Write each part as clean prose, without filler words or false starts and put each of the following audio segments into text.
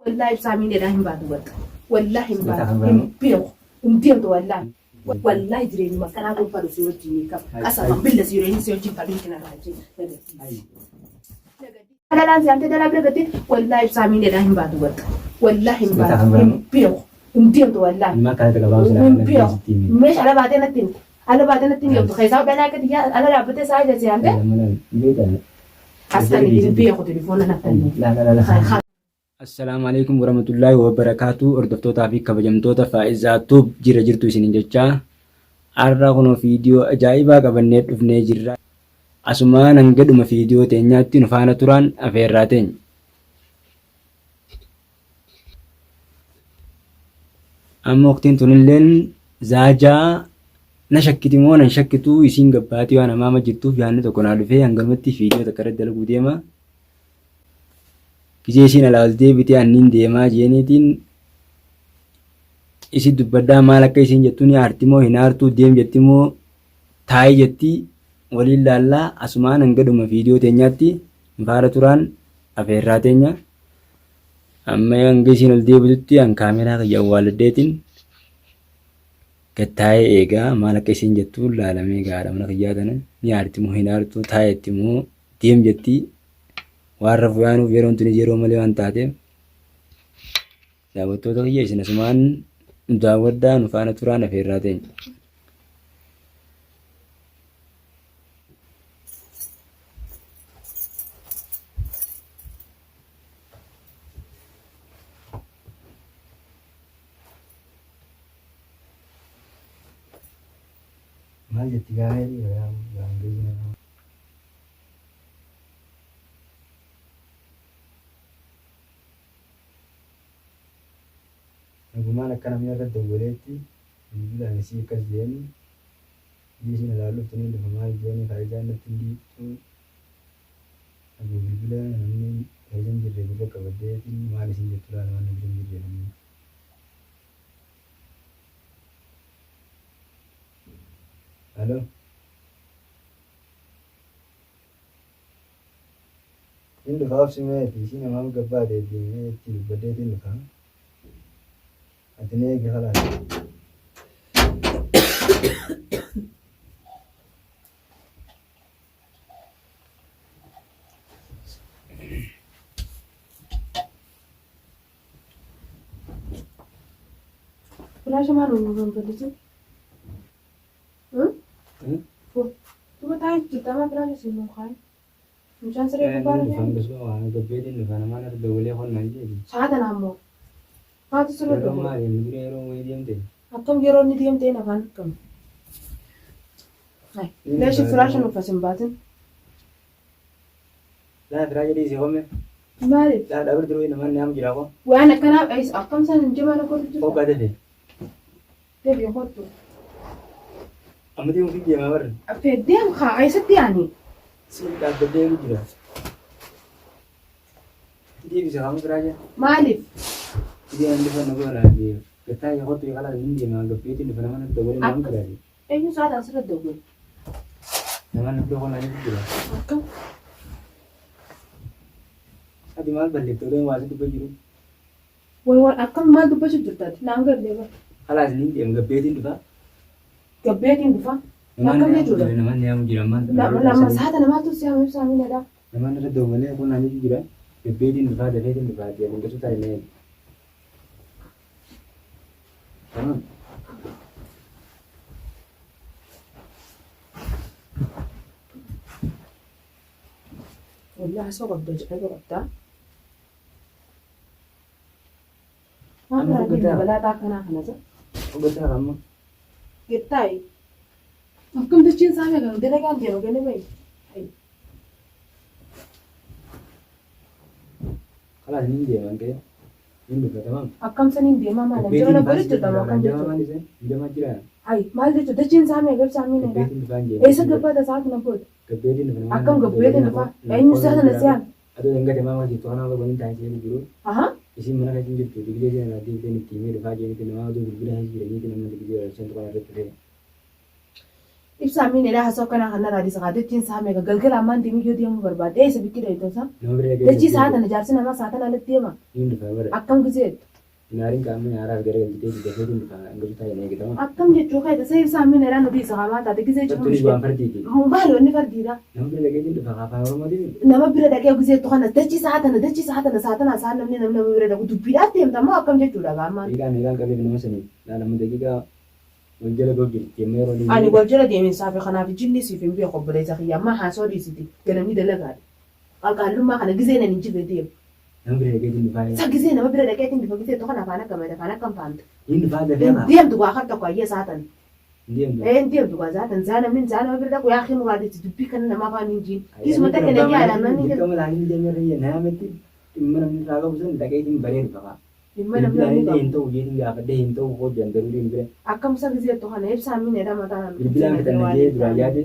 والله بسامين راهم بعد وقت والله هم بيو مديم والله والله جريني ما كان أقول فارس يوجيني كم أصلا بالله سيريني سيوجي فارين كنا راجي أنا لازم أنت دلنا بلغتي والله بسامين راهم بعد وقت والله هم بيو مديم والله ما كانت الغاوس بيو مش على بعدين التين على بعدين التين يوم تخيساو بنا كده أنا رابطة ساعة زي عندك أصلا اللي بيو تليفون أنا لا Assalamualaikum warahmatullahi wabarakatuh. Hordoftoota fi kabajamtoota faa'izaatuuf jira jirtu isiniin jechaa. Har'a kunoo viidiyoo ajaa'ibaa qabannee dhufnee jirra. Asumaan hanga dhuma viidiyoo teenyaatti nu faana turaan afeerraa teenya. Amma waqtiin tunilleen zaajaa na shakkiti moo nan shakkituu isiin gabbaatii waan hamaa jirtuuf yaadni tokko naa dhufee hangalumatti viidiyoo takka irratti dalaguu deema. Kijeeshiin alaaltee bitee anniin deemaa jeeniitiin isi dubbaddaa maal akka isiin jettu ni aarti moo hin aartuu deem jetti moo taa'ee jetti waliin laallaa asumaan hanga dhuma viidiyoo teenyaatti faara turaan afeerraa teenya. Amma hanga isiin ol deebitutti an kaameraa kiyya awwaaladdeetiin gattaa'ee eegaa maal akka isiin jettu laalamee gaadha mana kiyyaa tana ni aarti moo hin aartuu taa'ee jetti moo deem jetti. Warra fuyaanuuf yeroon tuni yeroo malee waan taateef daawwattoota kiyya isin asumaan nu daawwaddaa nu faana turaan afeerraa teenya. Maal jetti gaa'ee Nagumaan akka namni irra dawwaleetti bilbilaan isii akkas jeeni isin ilaaluuf tuni dhufa maal jeeni faayidaan natti hin dhiibtu nagu bilbila namni faayidaan jirre gurra qabaddeetiin maal isin jettu laala waan namni hin jirre namni. Halo. Inni dhufa obsimeeti isin namaa gabbaatee deemee itti dubbaddeetiin dhufa. Atinee خلاص فلاش ما نقول بلجي تو تعرف جدا ما فلاش اسمه خاي مشان سريع كبار فهم بس أنا قبيت إنه أنا ما نرد ولا يخون ما يجي ساعة نامو هذا سريع كبار مدري يروح ويديم تين أكم يروح نديم تين أفان كم هاي ليش فلاش نفسهم باتن لا فلاش دي زيهم ما أدري لا دبر دروي نمان نام جراكو وأنا كنا أيس أكم سنة نجمع نقول فوق هذا ده تبي يخوتو أمتي ممكن ديم أمر أفيديم خا أيس تياني سيدا بديم جرا دي bisa kamu keraja malif dia yang depan negara dia kita yang waktu yang kalah ini dia menganggap itu di mana mana dogon yang keraja ini saat asal dogon jangan dogon lagi juga aku adi mal balik tuh yang wajib tuh baju wah akan mal tuh baju juta nanggar deh kalah ini dia menganggap itu tuh gabetin tuh akan dia juga namanya yang jiraman nama saat nama tuh siapa siapa ini ada namanya ada dogon yang pun nanya juga gabetin tuh ada gabetin tuh dia mungkin sudah ini تمام والله سوق الدج أيوة ده ما أقدر ولا تاكنا خلاص أقدر أما قطعي أكم تجين سامي كانوا ده كان جنو كني باي خلاص نيجي مان كده Akkam saniin deemaa maal jira bariitu dama kan jechuudha. Ayi maal jechuudha dachiin saamee gab saamee nidha. Eessa gabbaata isaa kana booda. Akkam gabbeetiin dhufa. Eenyu isaa sana siyaan. Adoo danga deemaa wajjin to'annaa wal waliin taasisee jiru. Isin mana kan jirtu digilee jira naa deemtee itti himee dhufaa jirti namaa adoo bilbila hin jiranii namni digilee wal shan tuqaa irratti ta'e. Ibsaa miinedha hasoo kana kana raadisa qaadettiin saamee galgala ammaan deemee yoo deemu barbaade eessa biqila iddoosa dachii saatan ijaarsi namaa saatan alatti deema akkam gizeetu. Naarin qaamni haaraaf gara galchitee dafee ingiltaa hin eegatamu. Akkam jechuu ka'e tasee ibsaa miinedha nuti isa hamaa taate gizee jiru. Tunis waan fardiiti. Maali wanni fardiidha. Nama bira dhaqee dhufa afaan Oromootiin. Nama bira dhaqee gizeetu kana dachii saatan isaan namni nama bira dhaqu dubbiidhaaf deemtamoo akkam jechuudha gaammaan. Eegaan qabee nama sanii laalamu daqiiqaa waljala goggirti yemmuu yeroo inni. Ani waljala deeminsaa fi kanaaf jilli siif hin beeku obboleessa kiyya amma haasoo dhiisiti ganamni dalagaadha. Qalqallummaa kana gizee nan hin jibe deemu. Nama bira dhaqee dhufa. Sa gizee nama bira dhaqee dhufa gizee tokko afaan akkam faamta. Inni dhufa dafee maa. Deemtu waa kan tokko ayyee saatan. Deemtu. Deemtu waa saatan zaa nama bira dhaqu yaa kin waaditi dubbii kana nama afaan hin jiin. Kisuma takka na yaala manni. Dirqama laanii deemee rayya naamatti dhimma namni irraa qabu sun dhaqee ittiin bareedu qaba. Dhimma namni hin ta'u jedhin gaafadhee hin ta'u hojjan garuu hin bira. Akkam sa gizee tokko kana ibsaa miinedha mataan. Bilbilaan fidannee jee duraan yaade.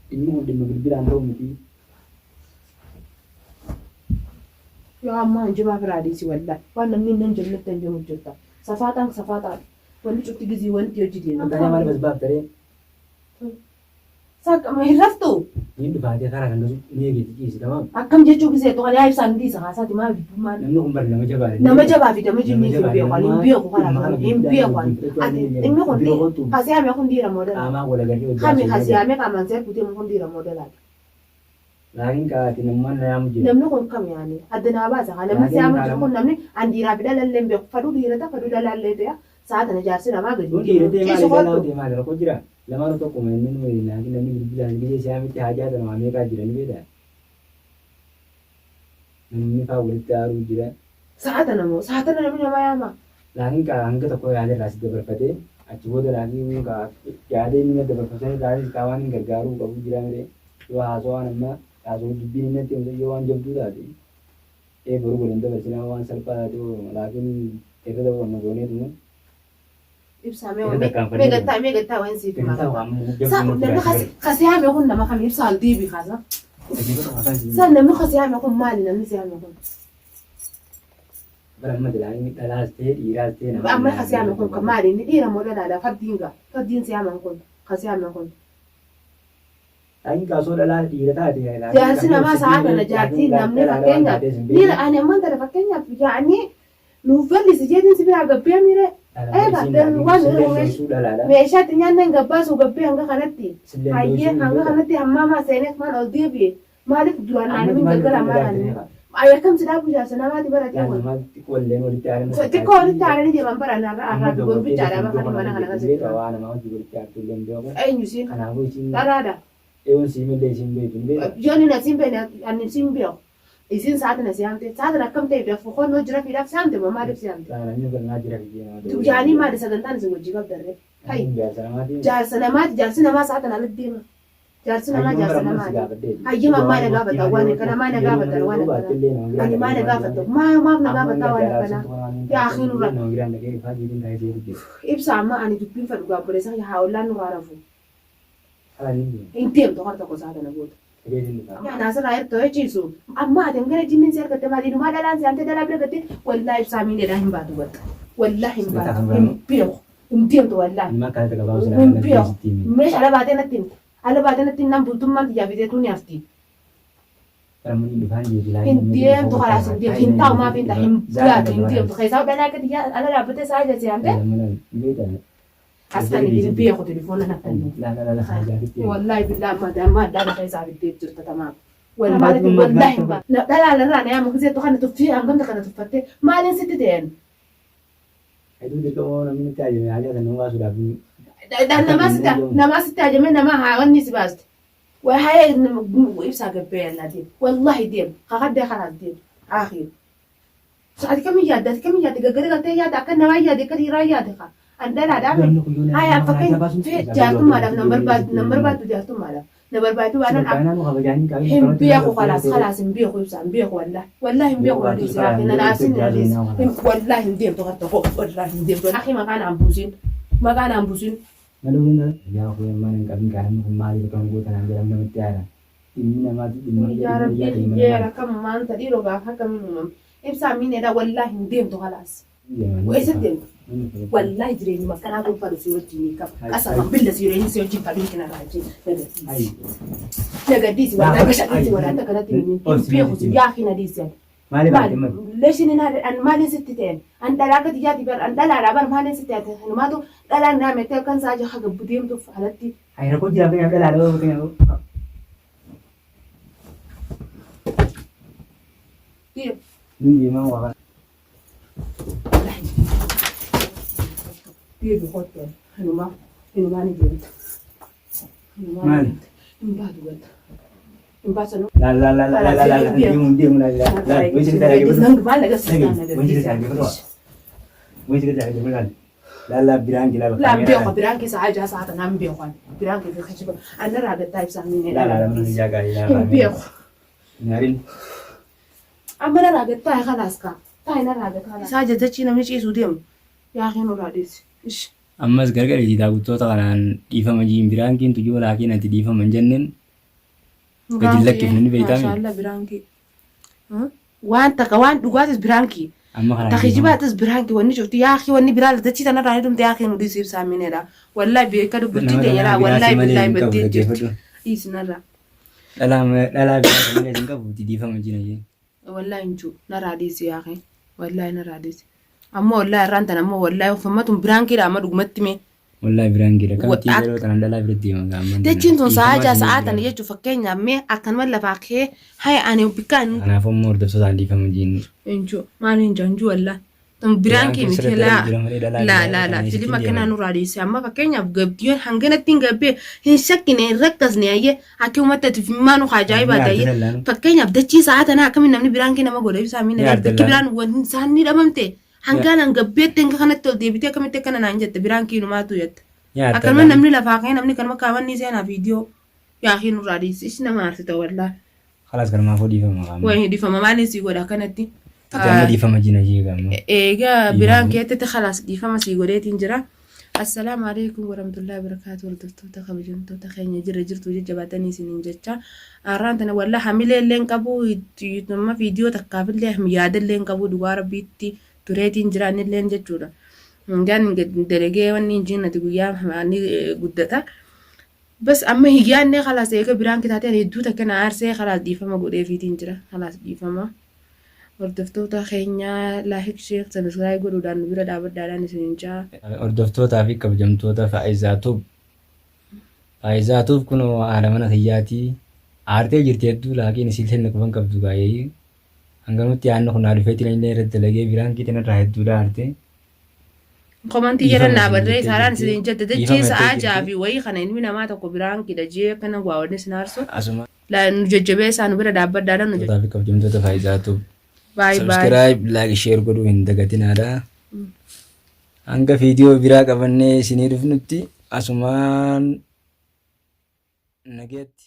Dhimmi kun dhimma bilbilaan ta'u miti. Yoo ammaa hinjibaa biraadhiisi wallaahi waan namni nan jannatti hin jiru hojjetta safaataan wanti cufti gizii wanti hojii deemu. Akkanaa maal bas baaftaree. Saaqama hin raftu. Inni dhufaatee karaa kan gasu ni eegeeti ciisi tamam. Akkam jechuu gizee tokko yaa ibsaan dhiisa haasaati maal biddummaan. Namni kun bari nama jabaa. Nama jabaa fi nama jimmii hin beeku karaa hin beeku. Inni kun hasiyaame kun dhiira moodela. Qaamaa wal agartee hojjaa. Kami hasiyaame qaamaan see kutee kun dhiira moodela. Laakiin kaati namummaan na yaamu jira. Namni kun kam yaani addanaa baasa haa namni siyaamu jiru kun namni an dhiiraa fi dhalallee hin beeku faduu dhiirata faduu dhalallee ta'e saatan ijaarsi namaa gadi. Kun dhiiratee maali galaa maali rakkoo jira. Lamaan tokkuma inni nuyi laakiin namni bilbilaan biyya siyaamitti haajaa tanuma meeqaa jira ni beektaa. Namni faa walitti aaruu jira. Saatan namni nama yaama. Laakiin kaa hanga tokko yaada irraa si dabarfatee achi booda laakiin kaa yaada inni na dabarfatee laakiin kaa waan hin gargaaruu qabu jira miree yoo haasawaan ammaa kaasuu dubbiin inni itti yoo waan jabduu taate boruu godhan dabarsinaa waan salphaa taate laakiin irra ta'uu wanna gooneetu ibsaamee meegattaa waan siif himaa kasiyaame kun nama kam ibsaal diibi kaasa san namni kasiyaame kun maali namni siyaame kun Baramma dilanii dhalaas ta'e dhiiraas ta'e nama amma kasiyaame kun kan maali inni dhiira moo dhalaadha faddiin siyaaman kun kasiyaame kun Ayin kaasoo dhalaa dhiira taate. Jaarsi namaa sa'a kana jaartii namni fakkeenyaaf dhiira ani amman tana fakkeenyaaf yaa'anii nuuf bal'isi jeetiin si biraa gabbee miire. Meeshaatti nyaannan gabbaasu gabbee hanga kanatti. Hayyee hanga kanatti hammaamaa seeneef maal ol deebi'e maaliif duraan aananii galgala maal akkam si dhaabu jaarsa namaati baratee xiqqoo walitti aananii deeman baran har'aa gurbichaadha bakka mana kana keessatti. Eenyu siin dharaadha. Ewan simillee isin beeku. Jooni na simbe ani simbeo. Isin saata na siamte. Saata na kam ta'e dafu kono jira fiidhaaf siamte moo maaliif siamte? Saananii galnaa jira fiidhee. Jaanii maali sagantaan isin wajji qabdarre? Hai. Jaarsa namaa saata na liddeema. Jaarsi namaa. Hayyima maa na gaafata waan kana maa na gaafata waan kana. Ani maa na gaafata maaf na gaafata waan kana. Yaa akhiirra. Ibsa amma ani dubbiin fadhu gaabboleessa yaa ollaan nu raarafu. Intiim tokko tokko saata na gootu. Naasa raayir ta'ee ciisu. Amma ati gara jinnin si argatte maali numaa dhalaan si ante dhalaa bira gatte wallaahi ibsaa miidhedhaa hin baatu bakka. Wallaahi hin baatu. Hin beeku. Hin deemtu wallaahi. Hin beeku. Meeshaa ala baatee natti himte. Ala baatee natti himnaan bultummaan xiyyaa fiteetuu ni hafti. Hin deemtu kalaas hin deemtu. Hin taa'u maaf hin ta'a hin bu'aatu hin deemtu. Keessaa dhalaa gadi ala dhaabbatee saa ija si hante. Asxaan idin beeku telefoona naqanne. Wallaahi billaa amma addaa isaa biddee jirta tamaam. Wallaahi dhalaa larraa na yaamu gisee tokko kana tuffii hangamta kana tuffattee maaliin sitti ta'een? Namaa sitti ajamee namaa haawwanni si baaste. Hayee ibsaa gabbee yallaa deemu. Wallaahi deemu. Kakaddee kanaas deemu. Akhiru. Ati kamiin yaadde gaggara galtee yaadde akka namaa yaadde akka dhiiraa yaadde kaa. Andalaadhaan hayaa fakkeenya jaartummaadhaaf nan barbaaddu jaartummaadhaaf na barbaaddu waan hin beeku kalaas hin beeku ibsaan beeku wallaahi hin beeku waliin siraa na naasin wallaahi hin deemtu harta koo wallaahi hin deemtu akhi maqaan hambuusin. Yaa kun mana hin qabin kan maaliif kan gootan jedhamu namatti yaada. Inni namaatti dhimma yaa rabbi jeera kam maanta dhiiroo gaafa akkamiin uumame ibsaan miidhagina wallaahi hin deemtu kalaas. وإيش الدم والله جريني ما كان أبغى فرس يوجيني كم أصلا بالله سيريني سيوجي كابين كنا راجين نقديس ولا كشكيتي ولا تكرت مني بيخوس يا أخي نديس ليش أنا ما نسيتين أن دلعك تجاتي بر أن دلع رابر ما نسيتين أنا ما تو دلع نعمة كان ساجي حاجة بديم تو فعلتي هاي نقول جاب بيا دلع لو بكينه كيف نيجي ما هو كيف بخاطر هنوما نجيت مال بعد وقت بعد سنة لا ديم لا وين تدري وين تدري لا برانكي لا بيوقع برانكي ساعة نام بيوقع برانكي في خشبة أنا راجع تايب سامين لا من جاكا لا بيوقع نارين أما أنا راجع تاي خلاص كا تاي أنا راجع خلاص ساعة تجي نمشي إيش وديم يا أخي نوراديس إيش ammas gargari daawwattoota kanaan dhiifama jiin biraankiin tuyyoo laakiin ati dhiifama hin jenneen gadi lakkifne ni beektaa maashaallah biraanki waan takka waan dhugaatis biraanki amma kana takijibaatis biraanki wanni jirtu yaa akhi wanni biraa dachii tana irraa dhumte yaa akhi nu dhisiif saaminedha wallahi beeka dubbatti deeyara wallahi billahi baddee jirtu dhiisnarra dhalaa biraa kan hin qabuuti dhiifama jiina jeen wallahi inju narraa dhiisi yaa akhi wallahi narraa dhiisi amma wallahi irraan tan amma wallahi ufammatun biraankiidha amma dhugumatti mee wallahi biraankiidha kamatti yeroo tanaan dhalaa biratti himan gaamman dachiin tun sa'aa sa'aatan jechuu fakkeenyaaf mee akkanuma lafaa kee hay ani bikkaan kanaaf ammoo hordoftoota dhiifama jiin inju maal inja inju wallahi tun biraankii miti la filima kanaa nurraa dhiise amma fakkeenyaaf gabdiyoon hanganatti gabbee hin shakkine hin rakkasne ayyee akka uummataatiif maanu ajaa'iba ta'ee fakkeenyaaf dachii sa'aatan akkamiin namni biraankii nama godha ibsaa miina bakki biraan wanti isaanii dhabamte hangaan gabbeetti hanga kanatti ol deebitee akkamitti akkana naan jette biraankii numaatu jette akkanuma namni lafaa ka'ee namni kanuma kaawwanni seenaa viidiyoo yaa hin nurraa dhiise ishi nama aarsita wallaa خلاص كان ما فودي فما وين دي فما مالي سي غدا كانتي كان دي فما جينا جيغا ايغا برانكيت خلاص دي فما سي غديت انجرا السلام عليكم ورحمه الله وبركاته ولدتو تخبجنتو تخيني جرجرتو جباتني سنين جچا ارانتنا والله حمل لين قبو يتم فيديو تقابل له مياد لين قبو دوار بيتي تريت انجرا لين جچودا ngani delege wani jinna tiguya mani guddata بس أما هيجان خلاص هيك بران كتاتي يعني دوتا كان عارسة خلاص دي فما قولي في تنجرة خلاص دي فما وردفتوتا خينيا لاهيك شيخ سبسكرايب قولوا دان نبيرا دابر داران سنينجا وردفتوتا في كبجمتوتا فايزاتوب كنو عالمنا خياتي عارتي جرتي دو لكن سيلتين نكفن كبدو غايي هنگنوتي عنو خنا رفيتي لين رد لگي بران كيتنا راحت دو دارتي komantii jedhan dhaabadree isaaraan isin jette dachee sa'aa jaafi wayii kana inni namaa tokko biraan kida jee kana gwaawwanni isin aarsu la nu jajjabee isaa nu bira dhaabbaddaadhaan nu jette kabajamtoota faayizaatu baay subscribe like share godhuu hin dagatinaadha hanga viidiyoo biraa qabannee isinii dhufnutti asumaan nageetti